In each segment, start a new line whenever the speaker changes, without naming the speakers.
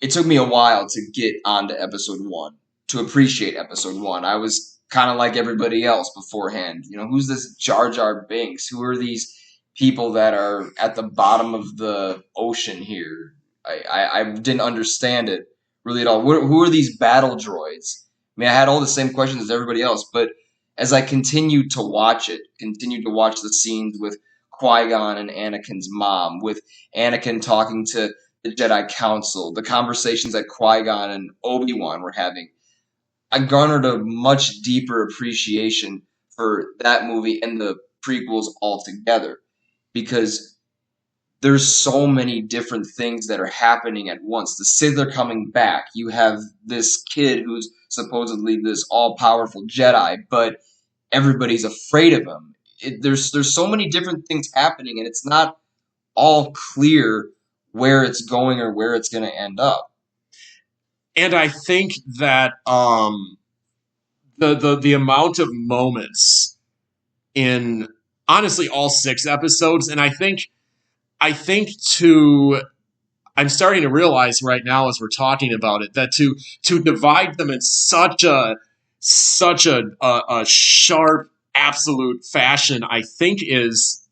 it took me a while to get onto episode one, to appreciate episode one. I was kind of like everybody else beforehand. Who's this Jar Jar Binks? Who are these people that are at the bottom of the ocean here? I didn't understand it really at all. Who are these battle droids? I mean, I had all the same questions as everybody else, but as I continued to watch it, continued to watch the scenes with Qui-Gon and Anakin's mom, with Anakin talking to the Jedi Council, the conversations that Qui-Gon and Obi-Wan were having, I garnered a much deeper appreciation for that movie and the prequels altogether because there's so many different things that are happening at once. The Sith are coming back. You have this kid who's supposedly this all-powerful Jedi, but everybody's afraid of him. There's so many different things happening, and it's not all clear where it's going or where it's going to end up.
And I think that the amount of moments in honestly all 6 episodes, and I think I'm starting to realize right now as we're talking about it that to divide them in such a sharp absolute fashion, I think is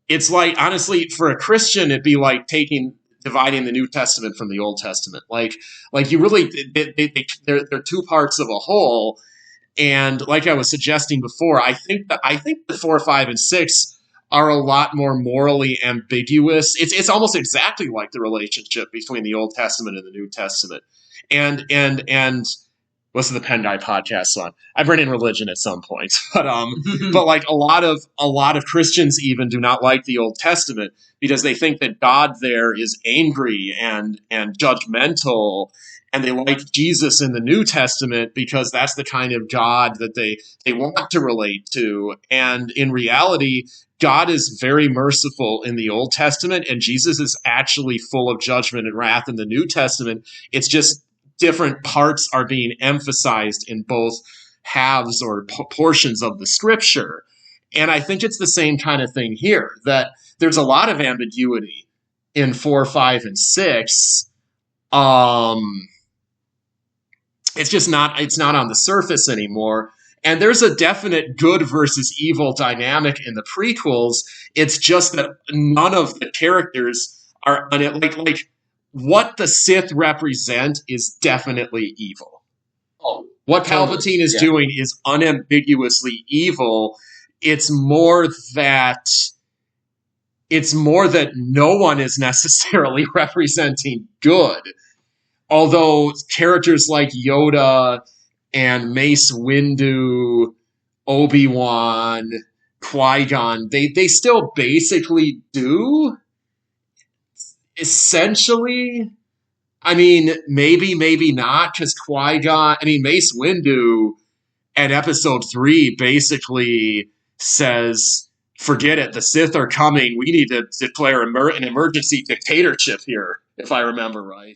it's like, honestly, for a Christian, it'd be like dividing the New Testament from the Old Testament. Like you really, they're two parts of a whole. And like I was suggesting before, I think that 4, 5, and 6 are a lot more morally ambiguous. It's almost exactly like the relationship between the Old Testament and the New Testament. And what's the Penn Guy podcast song? I bring in religion at some point, but like a lot of Christians even do not like the Old Testament because they think that God there is angry and judgmental, and they like Jesus in the New Testament because that's the kind of God that they want to relate to. And in reality, God is very merciful in the Old Testament, and Jesus is actually full of judgment and wrath in the New Testament. It's just different parts are being emphasized in both halves or portions of the scripture. And I think it's the same kind of thing here, that there's a lot of ambiguity in 4, 5, and 6. It's not on the surface anymore. And there's a definite good versus evil dynamic in the prequels. It's just that none of the characters are like what the Sith represent is definitely evil.
Oh,
what Palpatine is doing is unambiguously evil. It's more that no one is necessarily representing good. Although characters like Yoda and Mace Windu, Obi-Wan, Qui-Gon, they still basically do. Essentially, I mean, maybe not, because Mace Windu at episode 3 basically says, forget it, the Sith are coming, we need to declare an emergency dictatorship here, if I remember right.